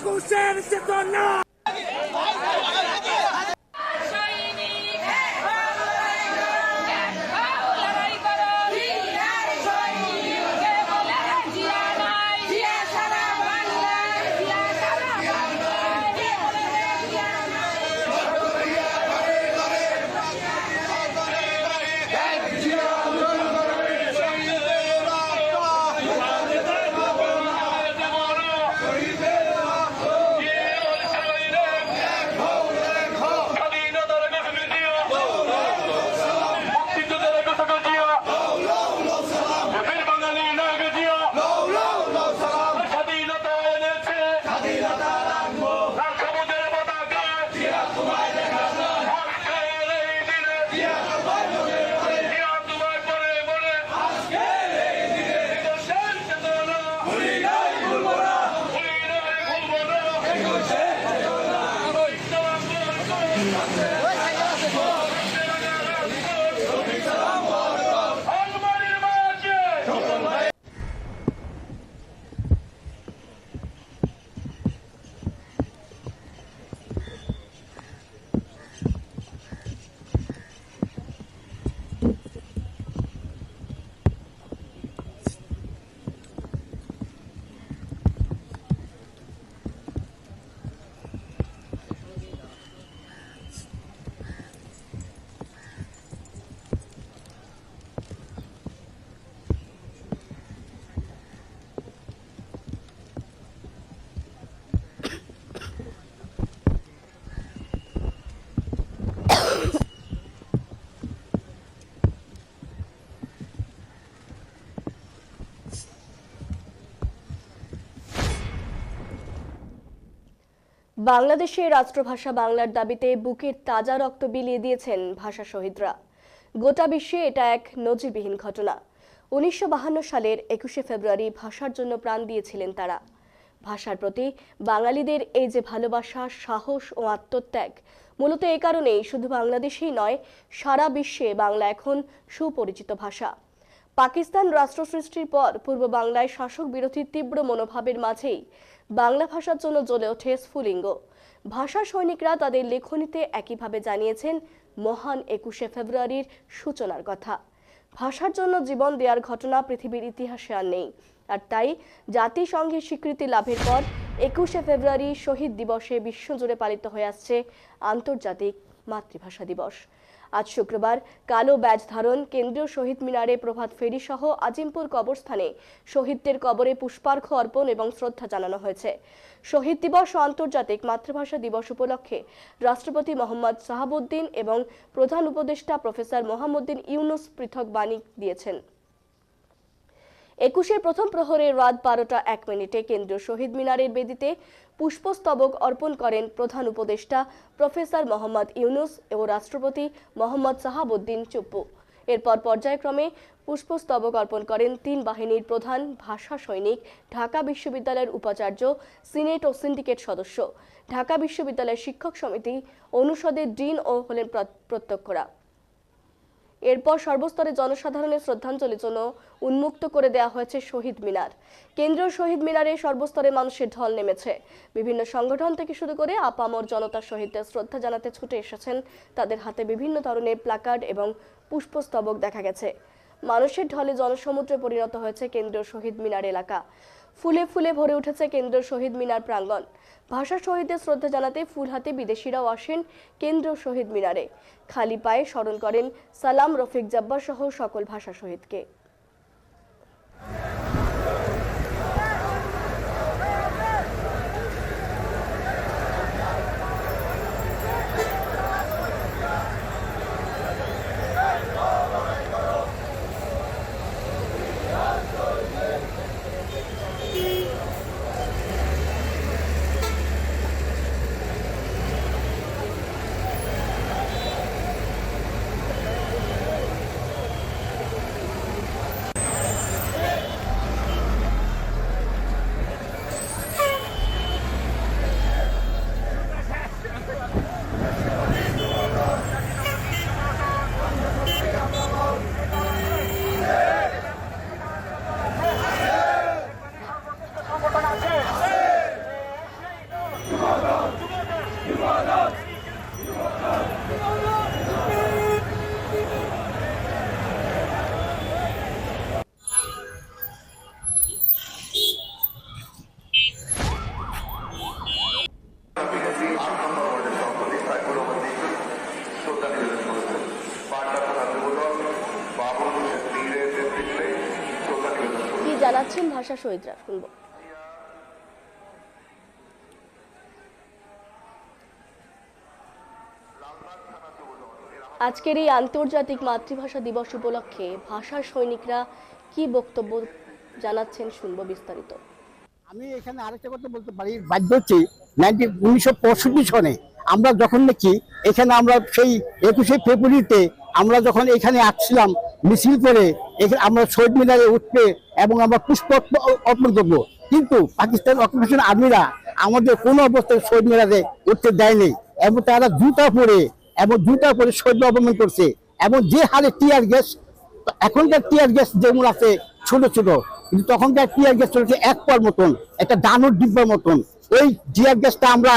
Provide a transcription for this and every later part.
একুশের চেতনা বাংলাদেশে রাষ্ট্রভাষা বাংলার দাবিতে বুকের তাজা রক্ত বিলিয়ে দিয়েছেন ভাষা শহীদরা। গোটা বিশ্বে এটা এক নজিরবিহীন ঘটনা। 1952 সালের 21শে ফেব্রুয়ারি ভাষার জন্য প্রাণ দিয়েছিলেন তারা। ভাষার প্রতি বাঙালিদের এই যে ভালোবাসা, সাহস ও আত্মত্যাগ, মূলত এই কারণেই শুধু বাংলাদেশেই নয়, সারা বিশ্বে বাংলা এখন সুপরিচিত ভাষা। পাকিস্তান রাষ্ট্র সৃষ্টির পর পূর্ব বাংলায় শাসক বিরোধী তীব্র মনোভাবের মাঝেই বাংলা ভাষার জন্য জ্বলে ওঠে স্ফুলিঙ্গ। ভাষা সৈনিকরা তাদের লেখনীতে একইভাবে জানিয়েছেন মহান 21শে ফেব্রুয়ারির সূচনার কথা। ভাষার জন্য জীবন দেওয়ার ঘটনা পৃথিবীর ইতিহাসে আর নেই। আর তাই জাতিসংঘের স্বীকৃতি লাভের পর 21শে ফেব্রুয়ারি শহীদ দিবসে বিশ্বজুড়ে পালিত হয়ে আসছে আন্তর্জাতিক মাতৃভাষা দিবস। আজ শুক্রবার কালো ব্যাজ ধারণ কেন্দ্রীয় শহীদ মিনারে প্রভাত ফেরি সহ আজিমপুর কবরস্থানে শহীদদের কবরে পুষ্পার্ঘ্য অর্পণ এবং শ্রদ্ধা জানানো হয়েছে। শহীদ দিবস ও আন্তর্জাতিক মাতৃভাষা দিবস উপলক্ষে রাষ্ট্রপতি মোহাম্মদ শাহাবুদ্দিন এবং প্রধান উপদেষ্টা প্রফেসর মোহাম্মদুদ্দিন ইউনুস পৃথক বাণী দিয়েছেন। 21শে প্রথম প্রহরে রাত 12টা 1 মিনিটে কেন্দ্রীয় শহীদ মিনারের বেদিতে পুষ্পস্তবক অর্পণ করেন প্রধান উপদেষ্টা প্রফেসর মোহাম্মদ ইউনুস ও রাষ্ট্রপতি মোহাম্মদ শাহাবুদ্দিন চুপ্পু। এরপর পর্যায়ক্রমে পুষ্পস্তবক অর্পণ করেন 3 বাহিনীর প্রধান, ভাষা সৈনিক, ঢাকা বিশ্ববিদ্যালয়ের উপাচার্য, সিনেট ও সিন্ডিকেট সদস্য, ঢাকা বিশ্ববিদ্যালয়ের শিক্ষক সমিতি, অনুষদের ডিন ও হলেন প্রত্যক্ষরা। এরপর সর্বস্তরে জনসাধারণের শ্রদ্ধাঞ্জলির জন্য উন্মুক্ত করে দেওয়া হয়েছে শহীদ মিনার। কেন্দ্রীয় শহীদ মিনারে সর্বস্তরে মানুষের ঢল নেমেছে। বিভিন্ন সংগঠন থেকে শুরু করে আপামর জনতা শহীদদের শ্রদ্ধা জানাতে ছুটে এসেছেন। তাদের হাতে বিভিন্ন ধরনের প্ল্যাকার্ড এবং পুষ্পস্তবক দেখা গেছে। মানুষের ঢলে জনসমুদ্রে পরিণত হয়েছে কেন্দ্রীয় শহীদ মিনার এলাকা। ফুলে ফুলে ভরে উঠেছে কেন্দ্রীয় শহীদ মিনার প্রাঙ্গণ। ভাষা শহীদদের শ্রদ্ধা জানাতে ফুল হাতে বিদেশিরাও আসেন কেন্দ্রীয় শহীদ মিনারে। খালি পায়ে স্মরণ করেন সালাম, রফিক জব্বার সহ সকল ভাষা শহীদকে। জানাচ্ছেন ভাষা শহীদরা, শুনব। আজকের এই আন্তর্জাতিক মাতৃভাষা দিবস উপলক্ষে ভাষার সৈনিকরা কি বক্তব্য জানাচ্ছেন, শুনবো বিস্তারিত। আমি এখানে আরেকটা কথা বলতে পারি, বাধ্য হচ্ছি 1965 সনে আমরা যখন নাকি এখানে আমরা সেই 21শে ফেব্রুয়ারিতে আমরা যখন এখানে আসছিলাম মিছিল করে, এখানে আমরা শহীদ মিনারে উঠবে এবং আমরা পুষ্প অর্পণ করবো, কিন্তু পাকিস্তান অকুপেশন আর্মিরা আমাদের কোনো অবস্থায় শহীদ মিনারে উঠতে দেয়নি এবং তারা জুতা পরে শহীদ অবমান করছে। এবং যে হারে টিয়ার গ্যাস, এখনকার টিয়ার গ্যাস যেমন আছে ছোট ছোট, কিন্তু তখনকার টিয়ার গ্যাস চলেছে এক পর মতন, একটা ডানোর ডিব্বার মতন। ওই টিয়ার গ্যাসটা আমরা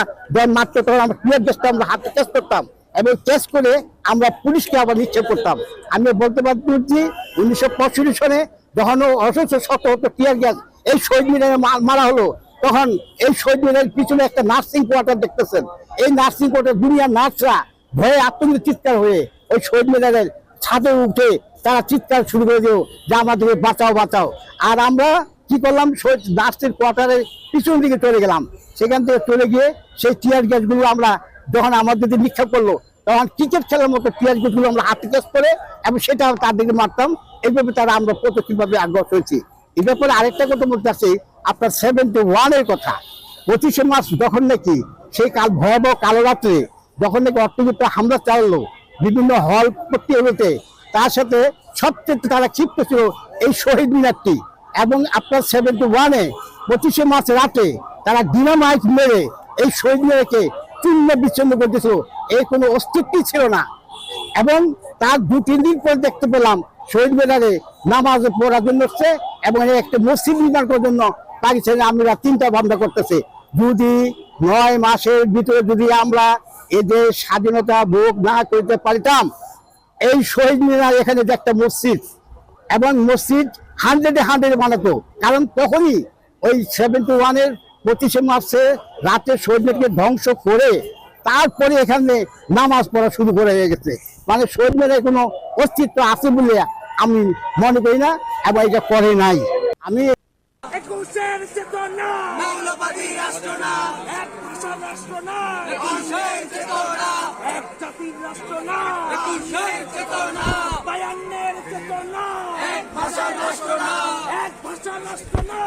মাত্র তখন আমরা টিয়ার গ্যাসটা আমরা হাতে টেস্ট করতাম এবং টেস্ট করে আমরা পুলিশকে আবার নিক্ষেপ করতাম। আমি বলতে পারছি 1965 সনে যখন অসংখ্য শত টিয়ার গ্যাস এই শহীদ মিনারে মারা হলো, তখন এই শহীদ মিনারের পিছনে একটা নার্সিং কোয়ার্টার দেখতেছেন। এই নার্সিং কোয়ার্টার দুনিয়ার নার্সরা ভয়ে আতঙ্কিত চিৎকার হয়ে ওই শহীদ মিনারের ছাদে উঠে তারা চিৎকার শুরু করে দিল যে আমাদেরকে বাঁচাও বাঁচাও। আর আমরা কি করলাম, শহীদ নার্সের কোয়ার্টারের পিছন দিকে চলে গেলাম। সেখান থেকে চলে গিয়ে সেই টিয়ার গ্যাসগুলো আমরা যখন আমাদের নিক্ষেপ করলো, তখন ক্রিকেট খেলার মতো টিয়ার গ্যাসগুলো আমরা হাতে টেস্ট করে এবং সেটা তাদেরকে মারতাম। এইভাবে তারা আমরা প্রত্যক্ষভাবে আগ্রহ হয়েছি। এই ব্যাপারে আরেকটা কথা বলতে চাচ্ছি, আপনার 71-এর কথা। 25শে মার্চ যখন নাকি সেই ভয়াবহ কালো রাত্রে যখন নাকি অর্থনীতি হামলা চালালো বিভিন্ন হল পত্রিকাগুলোতে, তার সাথে সবচেয়ে তারা ক্ষিপ্ত ছিল এই শহীদ মিনারটি। এবং আপনার 71-এ 25শে মার্চ রাতে তারা ডিনামাইট মেরে এই শহীদ মিনারকে চূর্ণ বিচ্ছিন্ন করে দিয়েছিল, এর কোনো অস্তিত্বই ছিল না। এবং তার 2-3 দিন পর দেখতে পেলাম শহীদ মিনারে নামাজ পড়ার জন্য হচ্ছে এবং একটা মসজিদ নির্মাণ করার জন্য পাকিস্তানি আমরা চিন্তা ভাবনা করতেছে। যদি 9 মাসের ভিতরে যদি আমরা এদের স্বাধীনতা ভোগ না করতে পারতাম, এই শহীদ মিনার এখানে যে একটা মসজিদ এবং মসজিদ 100-100 বানাতো। কারণ তখনই ওই 71-এর 25শে মার্চে রাতে শহীদ মিনারকে ধ্বংস করে তারপরে এখানে নামাজ পড়া শুরু করে হয়ে গেছে। মানে শহীদ মিনারের কোনো অস্তিত্ব আছে বলে আমি মনে করি না এবং এটা করে নাই। আমি 21-এর চেতনা, মৌলবাদী রাষ্ট্র না, এক ভাষার রাষ্ট্র না, 21-এর চেতনা, এক জাতির রাষ্ট্র না, 21-এর চেতনা, 52-এর চেতনা, এক ভাষার রাষ্ট্র না, এক ভাষার রাষ্ট্র না,